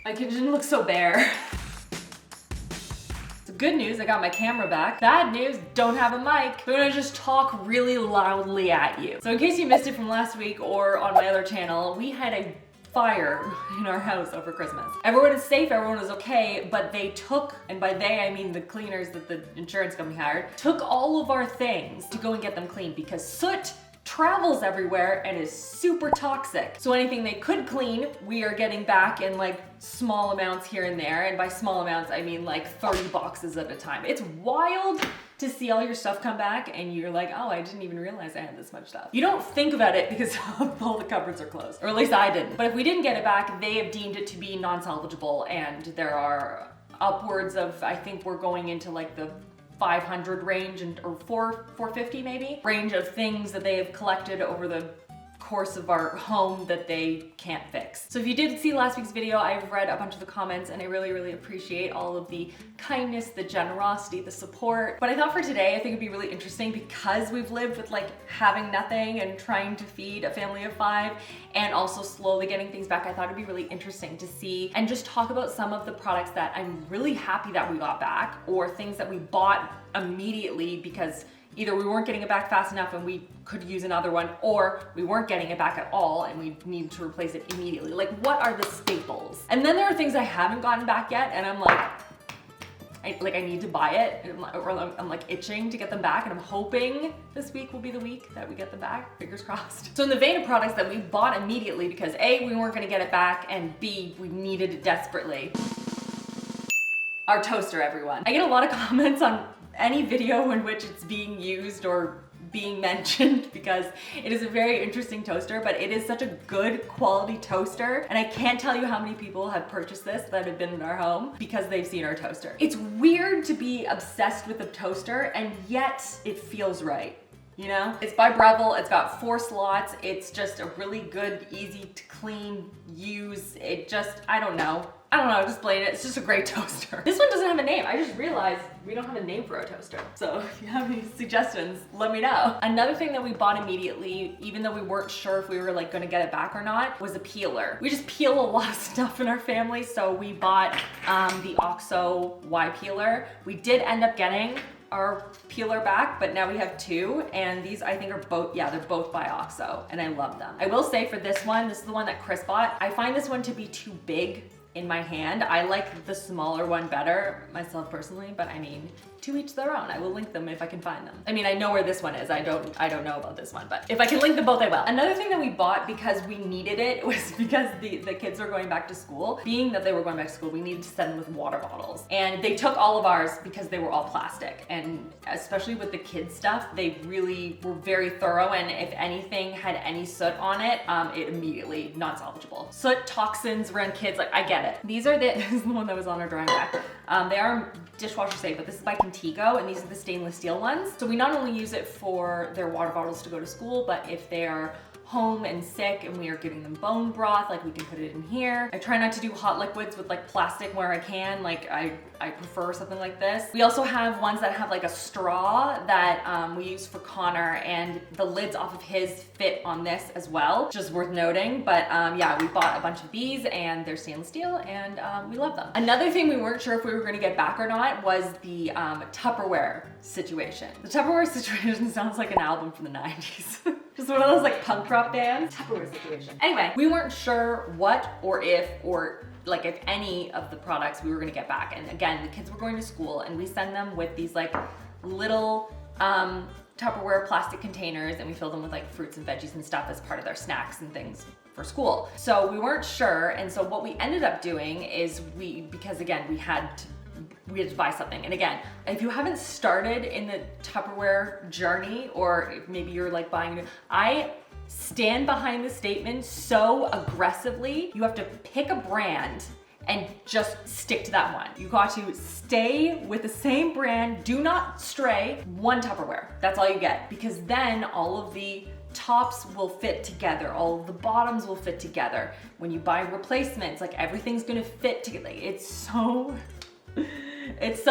My kitchen looks so bare. So good news, I got my camera back. Bad news, don't have a mic. I'm gonna just talk really loudly at you. So in case you missed it from last week or on my other channel, we had a fire in our house over Christmas. Everyone is safe, everyone is okay, but they took, and by they I mean the cleaners that the insurance company hired, took all of our things to go and get them cleaned because soot travels everywhere and is super toxic. So anything they could clean, we are getting back in like small amounts here and there. And by small amounts, I mean like 30 boxes at a time. It's wild to see all your stuff come back and you're like, oh, I didn't even realize I had this much stuff. You don't think about it because all the cupboards are closed, or at least I didn't. But if we didn't get it back, they have deemed it to be non-salvageable, and there are upwards of, I think we're going into like the 500 range or 450 maybe range of things that they have collected over the course of our home that they can't fix. So if you did see last week's video, I've read a bunch of the comments and I really appreciate all of the kindness, the generosity, the support. But I thought for today, I think it'd be really interesting because we've lived with like having nothing and trying to feed a family of 5 and also slowly getting things back. I thought it'd be really interesting to see and just talk about some of the products that I'm really happy that we got back, or things that we bought immediately because either we weren't getting it back fast enough and we could use another one, or we weren't getting it back at all and we need to replace it immediately. Like, what are the staples? And then there are things I haven't gotten back yet and I'm like, I need to buy it, or I'm like itching to get them back, and I'm hoping this week will be the week that we get them back, fingers crossed. So in the vein of products that we bought immediately because A, we weren't gonna get it back, and B, we needed it desperately. Our toaster, everyone. I get a lot of comments on any video in which it's being used or being mentioned because it is a very interesting toaster, but it is such a good quality toaster. And I can't tell you how many people have purchased this that have been in our home because they've seen our toaster. It's weird to be obsessed with a toaster and yet it feels right. You know? It's by Breville, it's got 4 slots, it's just a really good, easy to clean, use. It just, I don't know how to explain it. It's just a great toaster. This one doesn't have a name. I just realized we don't have a name for our toaster. So if you have any suggestions, let me know. Another thing that we bought immediately, even though we weren't sure if we were like gonna get it back or not, was a peeler. We just peel a lot of stuff in our family, so we bought the OXO Y Peeler. We did end up getting our peeler back, but now we have 2, and these I think are both, yeah, they're both by OXO, and I love them. I will say for this is the one that Chris bought. I find this one to be too big in my hand. I like the smaller one better myself personally, but I mean, to each their own. I will link them if I can find them. I mean, I know where this one is. I don't know about this one, but if I can link them both, I will. Another thing that we bought because we needed it was because the kids were going back to school. Being that they were going back to school, we needed to send them with water bottles. And they took all of ours because they were all plastic. And especially with the kids stuff, they really were very thorough. And if anything had any soot on it, it immediately not salvageable. Soot, toxins around kids, like I get it. This is the one that was on our drying rack. They are dishwasher safe, but this is by Contigo, and these are the stainless steel ones. So we not only use it for their water bottles to go to school, but if they are home and sick and we are giving them bone broth, like we can put it in here. I try not to do hot liquids with like plastic where I can, like I prefer something like this. We also have ones that have like a straw that we use for Connor, and the lids off of his fit on this as well, just worth noting. But yeah, we bought a bunch of these and they're stainless steel and we love them. Another thing we weren't sure if we were gonna get back or not was the Tupperware situation. The Tupperware situation sounds like an album from the 90s. Just one of those like punk rock bands. Tupperware situation. Anyway, we weren't sure what or if like if any of the products we were gonna get back. And again, the kids were going to school and we send them with these like little Tupperware plastic containers, and we fill them with like fruits and veggies and stuff as part of their snacks and things for school. So we weren't sure, and so what we ended up doing is because again, we had to buy something. And again, if you haven't started in the Tupperware journey, or if maybe you're like buying, I stand behind the statement so aggressively. You have to pick a brand and just stick to that one. You got to stay with the same brand, do not stray, one Tupperware. That's all you get, because then all of the tops will fit together, all of the bottoms will fit together. When you buy replacements, like everything's gonna fit together. It's so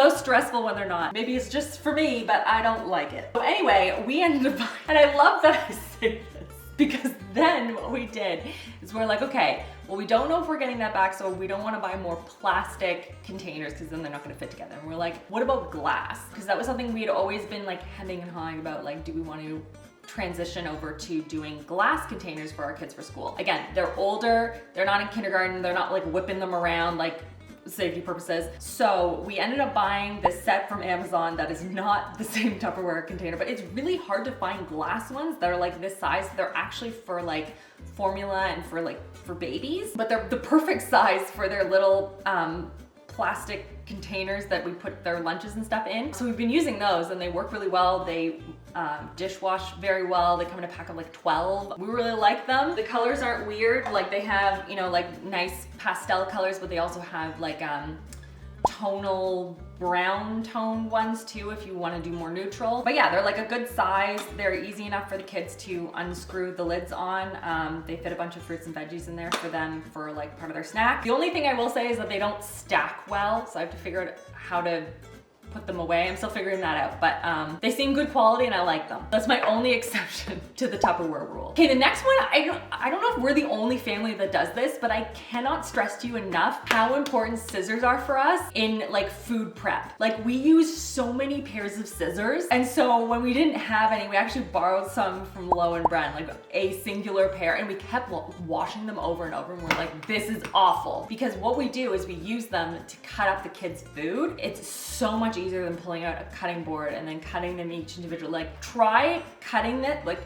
stressful when they're not. Maybe it's just for me, but I don't like it. So anyway, we ended up, and I love that I say this, because then what we did is we're like, okay, Well, we don't know if we're getting that back, so we don't want to buy more plastic containers because then they're not going to fit together. And we're like, what about glass? Because that was something we had always been like hemming and hawing about, like, do we want to transition over to doing glass containers for our kids for school? Again, they're older, they're not in kindergarten, they're not like whipping them around like safety purposes. So we ended up buying this set from Amazon that is not the same Tupperware container, but it's really hard to find glass ones that are like this size. They're actually for like formula and for babies, but they're the perfect size for their little plastic containers that we put their lunches and stuff in. So we've been using those and they work really well. They dishwash very well. They come in a pack of like 12. We really like them. The colors aren't weird. Like they have, you know, like nice pastel colors, but they also have like tonal brown tone ones too if you want to do more neutral. But yeah, they're like a good size. They're easy enough for the kids to unscrew the lids on. They fit a bunch of fruits and veggies in there for them for like part of their snack. The only thing I will say is that they don't stack well, so I have to figure out how to put them away. I'm still figuring that out, but they seem good quality and I like them. That's my only exception to the Tupperware rule. Okay, the next one, I don't know if we're the only family that does this, but I cannot stress to you enough how important scissors are for us in like food prep. Like we use so many pairs of scissors, and so when we didn't have any, we actually borrowed some from Low and Bren, like a singular pair, and we kept washing them over and over, and we're like, this is awful. Because what we do is we use them to cut up the kids' food. It's so much easier than pulling out a cutting board and then cutting them each individual. Like try cutting it, like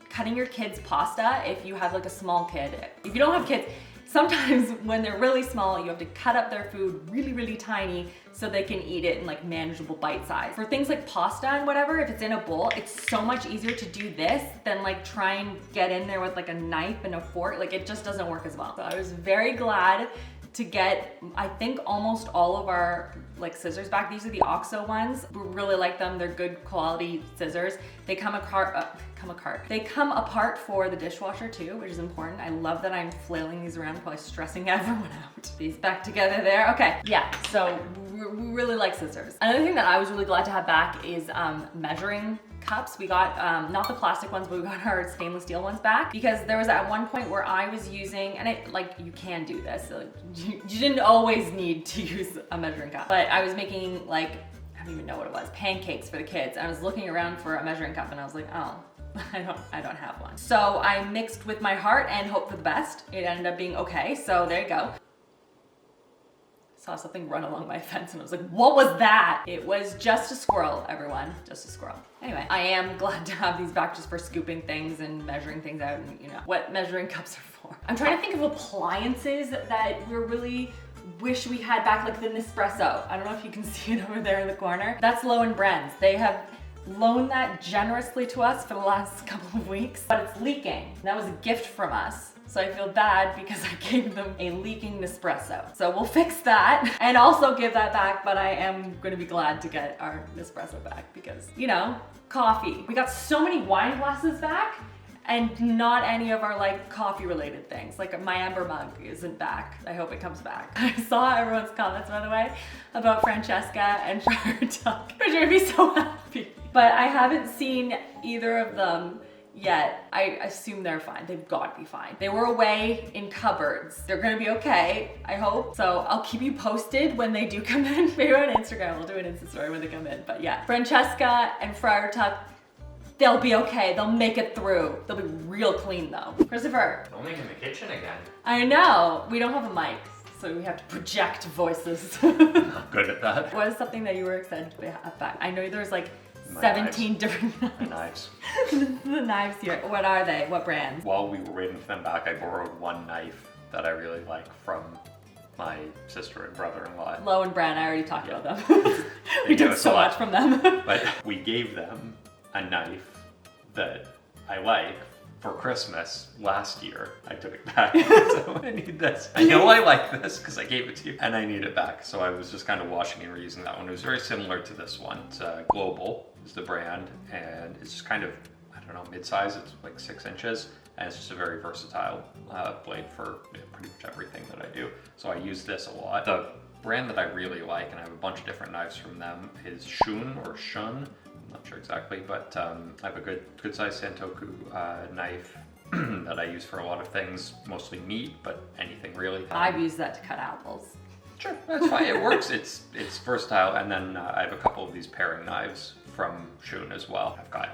cutting your kids' pasta if you have like a small kid. If you don't have kids, sometimes when they're really small, you have to cut up their food really, really tiny so they can eat it in like manageable bite size. For things like pasta and whatever, if it's in a bowl, it's so much easier to do this than like try and get in there with like a knife and a fork. Like it just doesn't work as well. So I was very glad to get, I think, almost all of our like scissors back. These are the OXO ones. We really like them. They're good quality scissors. They come They come apart for the dishwasher too, which is important. I love that I'm flailing these around, probably stressing everyone out. These back together there. Okay, yeah, so we really like scissors. Another thing that I was really glad to have back is measuring cups. We got, not the plastic ones, but we got our stainless steel ones back because there was at one point where I was using, and it, like, you can do this, so you didn't always need to use a measuring cup, but I was making like, I don't even know what it was, pancakes for the kids. I was looking around for a measuring cup and I was like, oh, I don't have one. So I mixed with my heart and hoped for the best. It ended up being okay, so there you go. Saw something run along my fence and I was like, what was that? It was just a squirrel, everyone, just a squirrel. Anyway, I am glad to have these back just for scooping things and measuring things out and, you know, what measuring cups are for. I'm trying to think of appliances that we really wish we had back, like the Nespresso. I don't know if you can see it over there in the corner. That's Low and Bren's. They have loaned that generously to us for the last couple of weeks, but it's leaking. That was a gift from us. So I feel bad because I gave them a leaking Nespresso. So we'll fix that and also give that back, but I am gonna be glad to get our Nespresso back because, you know, coffee. We got so many wine glasses back and not any of our like coffee related things. Like my Amber mug isn't back. I hope it comes back. I saw everyone's comments, by the way, about Francesca and Friar Tuck, which made me so happy. But I haven't seen either of them yet. I assume they're fine. They've got to be fine. They were away in cupboards. They're gonna be okay, I hope. So I'll keep you posted when they do come in. Maybe on Instagram, we'll do an Insta story when they come in. But yeah, Francesca and Friar Tuck, they'll be okay. They'll make it through. They'll be real clean though. Christopher. Only in the kitchen again. I know. We don't have a mic, so we have to project voices. I'm good at that. What is something that you were excited to have back? I know there's like My 17 knives. different knives. The knives here. What are they? What brands? While we were waiting for them back, I borrowed one knife that I really like from my sister and brother-in-law. Low and Bren, I already talked about them. We give took us so a lot. much from them. But we gave them a knife that I like for Christmas last year. I took it back, so I need this. I know I like this because I gave it to you, and I need it back. So I was just kind of washing and reusing that one. It was very similar to this one. It's Global is the brand, and it's just kind of, I don't know, mid-size. It's like 6 inches, and it's just a very versatile blade for pretty much everything that I do. So I use this a lot. The brand that I really like, and I have a bunch of different knives from them, is Shun or Shun. I'm not sure exactly, but I have a good size Santoku knife that I use for a lot of things, mostly meat, but anything really. I've used that to cut apples. Sure, that's fine. It works. It's versatile. And then I have a couple of these paring knives from Shun as well. I've got,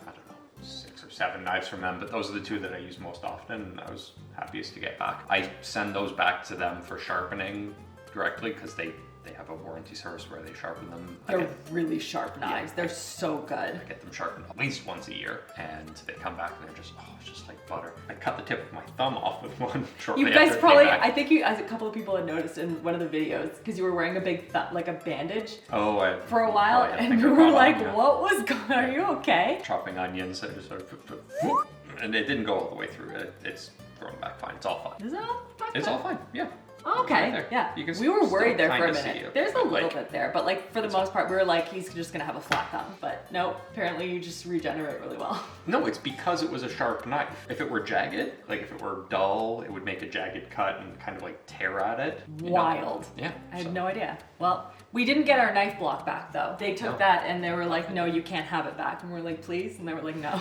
I don't know, 6 or 7 knives from them, but those are the 2 that I use most often, and I was happiest to get back. I send those back to them for sharpening directly because they have a warranty service where they sharpen them. They're really sharp knives. Yeah. They're so good. I get them sharpened at least once a year, and they come back and they're just, oh, it's just like butter. I cut the tip of my thumb off with one shortly You after guys it probably, came back. I think you, as a couple of people had noticed in one of the videos, because you were wearing a big, like a bandage Oh, for a while, and we were like, what was going on? Are you okay? Chopping onions, I just sort of, and it didn't go all the way through. It's thrown back fine. It's all fine. Is it all fine? It's all fine, yeah. Oh, okay, Right yeah. You can We were worried still there for a kinda see minute. it, There's a but, little like, bit there, but like for the most part, we were like, he's just gonna have a flat thumb. But no, apparently you just regenerate really well. No, it's because it was a sharp knife. If it were jagged, like if it were dull, it would make a jagged cut and kind of like tear at it. you know? Wild. Yeah. I had no idea. Well, we didn't get our knife block back though. They took No. that and they were like, no, you can't have it back. And we're like, please? And they were like, no.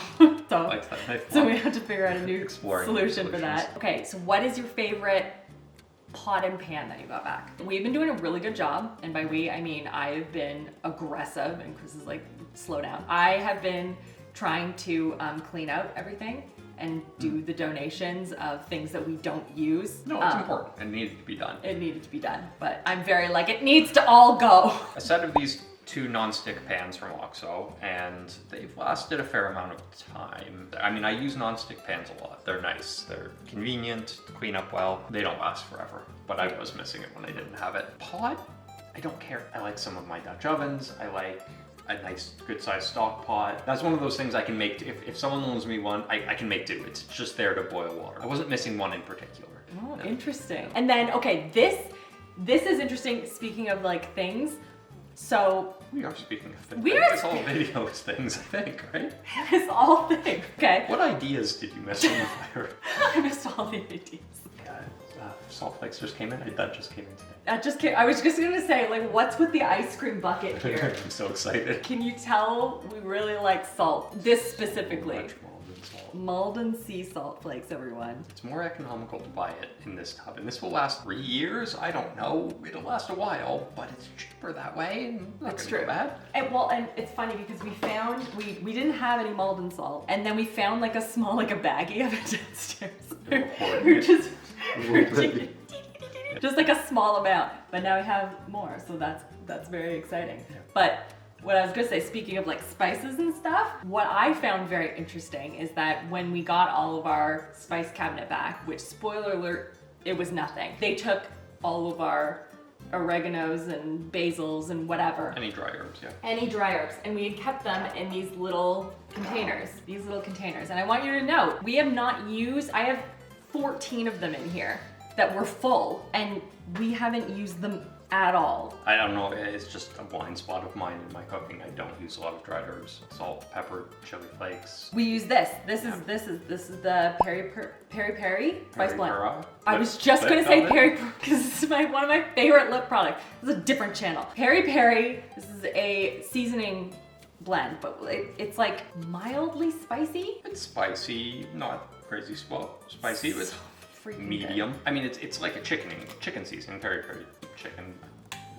so, Like that knife so block. we had to figure out a new Exploring solution for solutions. that. Okay, so what is your favorite pot and pan that you got back? We've been doing a really good job, and by we, I mean I've been aggressive, and Chris is like, slow down. I have been trying to clean out everything and do the donations of things that we don't use. No, it's important. It needed to be done. It needed to be done, but I'm very like, it needs to all go. A set of these 2 non-stick pans from OXO, and they've lasted a fair amount of time. I mean, I use non-stick pans a lot. They're nice, they're convenient, clean up well. They don't last forever, but I was missing it when I didn't have it. Pot, I don't care. I like some of my Dutch ovens. I like a nice, good-sized stock pot. That's one of those things I can make. If someone loans me one, I can make do. It's just there to boil water. I wasn't missing one in particular. Oh, No. interesting. And then, okay, this is interesting, speaking of like things. So, We are speaking of things. We I are think It's all videos things, I think, right? it's all things, okay? What ideas did you miss on the fire? I missed all the ideas. Salt flakes just came in. That just came in today. I was just gonna say, like, what's with the ice cream bucket here? I'm so excited. Can you tell we really like salt? This specifically. Much Maldon salt. Maldon sea salt flakes, everyone. It's more economical to buy it in this tub, and this will last 3 years. I don't know. It'll last a while, but it's cheaper that way. And not That's gonna true. go bad. And it's funny because we found, we didn't have any Maldon salt, and then we found like a small, like a baggie of it downstairs. We're just, just like a small amount, but now we have more, so that's very exciting. Yeah. But what I was gonna say, speaking of like spices and stuff, what I found very interesting is that when we got all of our spice cabinet back, which, spoiler alert, it was nothing. They took all of our oreganos and basils and whatever. Any dry herbs, yeah. Any dry herbs, and we had kept them in these little containers. And I want you to know, we have not used, I have 14 of them in here that were full, and we haven't used them at all. I don't know. It's just a blind spot of mine in my cooking. I don't use a lot of dried herbs. Salt, pepper, chili flakes. We use this. This is the peri peri spice blend. Peri-peri. I was just Lip gonna say velvet? peri because this is one of my favorite lip products. This is a different channel. Peri peri. This is a seasoning blend, but it's like mildly spicy. It's spicy, not crazy spicy, but So freaking medium. I mean, it's like a chicken seasoning, very chicken.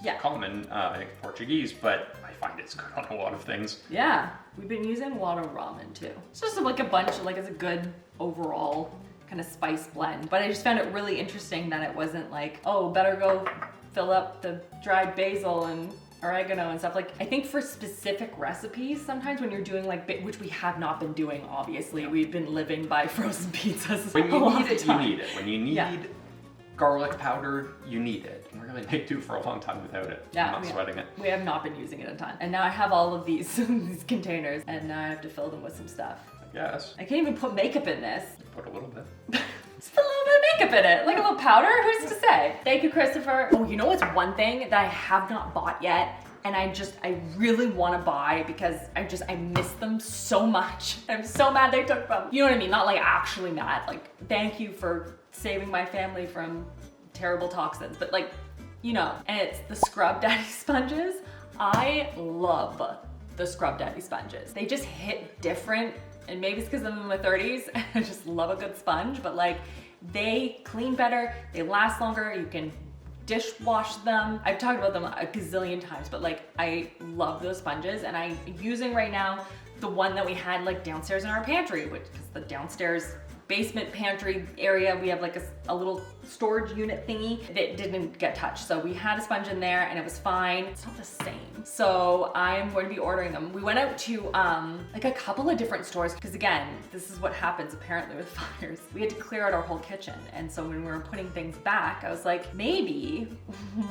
Yeah. Common, I think Portuguese, but I find it's good on a lot of things. good. Yeah, we've been using a lot of ramen too. It's just like a bunch of, like, it's a good overall kind of spice blend. But I just found it really interesting that it wasn't like, oh, better go fill up the dried basil and oregano and stuff. Like, I think for specific recipes, sometimes when you're doing like, which we have not been doing, obviously, we've been living by frozen pizzas. When a you lot need of it, you time. need it. When you need Yeah. garlic powder, you need it. You really make do for a long time without it. Yeah, I'm not sweating it. We have not been using it a ton. And now I have all of these, these containers, and now I have to fill them with some stuff. I guess. I can't even put makeup in this. Put a little bit. Just put a little bit of makeup in it, like a little powder, who's to say? Thank you, Christopher. Oh, you know what's one thing that I have not bought yet? And I really want to buy because I miss them so much. I'm so mad they took them. You know what I mean? Not like actually mad. Like, thank you for saving my family from terrible toxins, but like, you know, and it's the Scrub Daddy sponges. I love the Scrub Daddy sponges. They just hit different and maybe it's because I'm in my 30s and I just love a good sponge, but like they clean better, they last longer, you can dishwash them. I've talked about them a gazillion times, but like I love those sponges, and I'm using right now the one that we had like downstairs in our pantry, which is the downstairs basement pantry area. We have like a little storage unit thingy that didn't get touched. So we had a sponge in there and it was fine. It's not the same. So I'm going to be ordering them. We went out to like a couple of different stores because again, this is what happens apparently with fires. We had to clear out our whole kitchen. And so when we were putting things back, I was like, maybe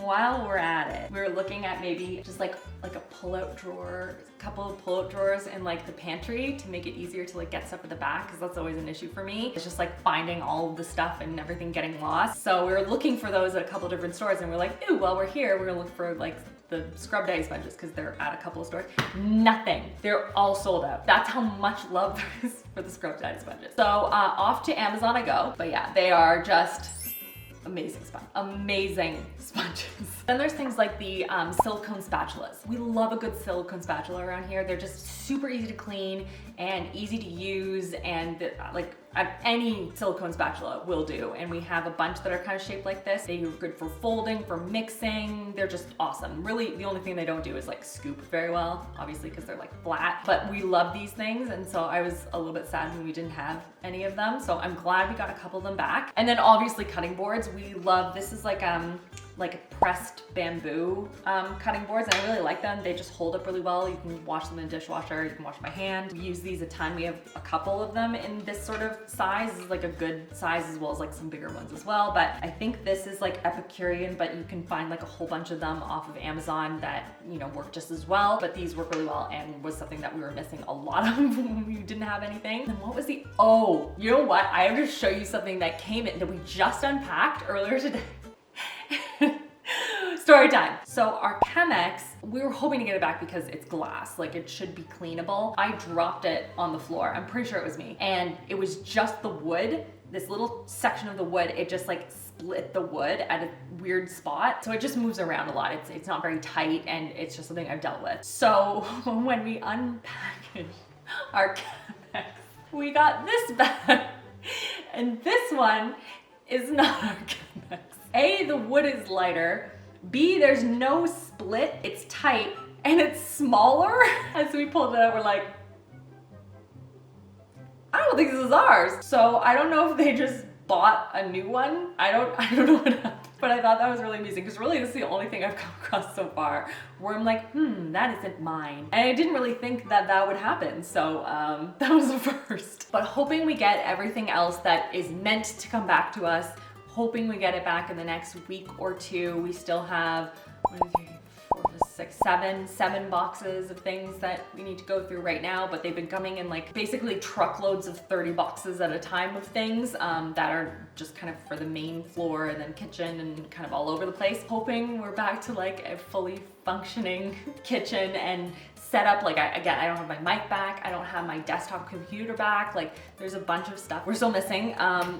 while we're at it, we were looking at maybe just like a pull-out drawer, a couple of pull-out drawers in like the pantry to make it easier to like get stuff at the back, because that's always an issue for me. It's just like finding all of the stuff and everything getting lost. So we were looking for those at a couple of different stores, and we're like, ooh, while we're here, we're gonna look for like the scrub daddy sponges because they're at a couple of stores. Nothing. They're all sold out. That's how much love there is for the scrub daddy sponges. So off to Amazon I go. But yeah, they are just amazing sponges. Then there's things like the silicone spatulas. We love a good silicone spatula around here. They're just super easy to clean and easy to use, and like any silicone spatula will do. And we have a bunch that are kind of shaped like this. They're good for folding, for mixing. They're just awesome. Really, the only thing they don't do is like scoop very well, obviously because they're like flat, but we love these things. And so I was a little bit sad when we didn't have any of them. So I'm glad we got a couple of them back. And then obviously cutting boards. We love, this is like pressed bamboo cutting boards, and I really like them. They just hold up really well. You can wash them in the dishwasher, you can wash by hand. We use these a ton. We have a couple of them in this sort of size. This is like a good size, as well as like some bigger ones as well. But I think this is like Epicurean, but you can find like a whole bunch of them off of Amazon that, you know, work just as well. But these work really well and was something that we were missing a lot of when we didn't have anything. And what was the, oh, you know what? I have to show you something that came in that we just unpacked earlier today. Story time. So our Chemex, we were hoping to get it back because it's glass, like it should be cleanable. I dropped it on the floor. I'm pretty sure it was me. And it was just the wood, this little section of the wood, it just like split the wood at a weird spot. So it just moves around a lot. It's not very tight, and it's just something I've dealt with. So when we unpackaged our Chemex, we got this back. And this one is not our Chemex. A, the wood is lighter. B, there's no split, it's tight, and it's smaller. As we pulled it out, we're like, I don't think this is ours. So I don't know if they just bought a new one. I don't know what happened. But I thought that was really amusing, because really this is the only thing I've come across so far where I'm like, that isn't mine. And I didn't really think that that would happen. So that was the first. But hoping we get everything else that is meant to come back to us, hoping we get it back in the next week or two. We still have 7 boxes of things that we need to go through right now, but they've been coming in like basically truckloads of 30 boxes at a time of things that are just kind of for the main floor and then kitchen and kind of all over the place. Hoping we're back to like a fully functioning kitchen and set up. Like I don't have my mic back, I don't have my desktop computer back, like there's a bunch of stuff we're still missing.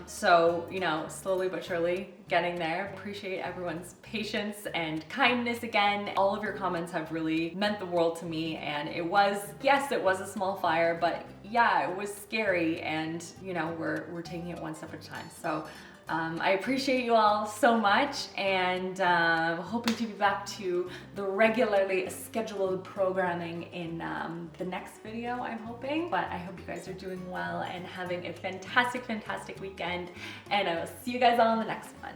So, you know, slowly but surely getting there. Appreciate everyone's patience and kindness again. All of your comments have really meant the world to me, and it was, yes, it was a small fire, but yeah, it was scary, and you know, we're taking it one step at a time. So I appreciate you all so much, and hoping to be back to the regularly scheduled programming in the next video, I'm hoping. But I hope you guys are doing well and having a fantastic, fantastic weekend, and I will see you guys all in the next one.